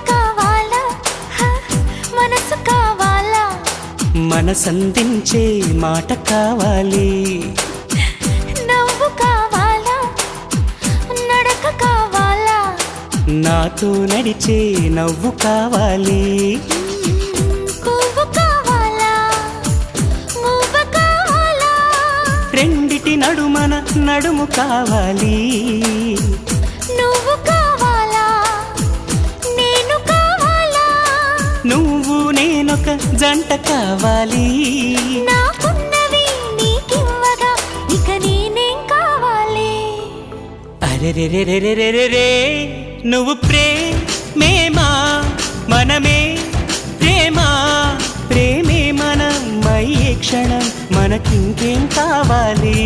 కావాలా మనసు కావాలా మనసందించే మాట కావాలి నవ్వు కావాలా నడక కావాలా నాతో నడిచే నవ్వు కావాలి పువ్వు కావాలా మువ్వ కావాలా రెండిటి నడుమన నడుము కావాలి నువ్వు కావాలా నేను కావాలా నువ్వు నేనొక జంట కావాలి నాకున్నవి నీకివ్వగా ఇక నేనేం కావాలి అరెరెరెరెరెరెరే నువ్వు ప్రేమేమా మనమే ప్రేమ ప్రేమే మనమయ్యే క్షణం మనకింకేం కావాలి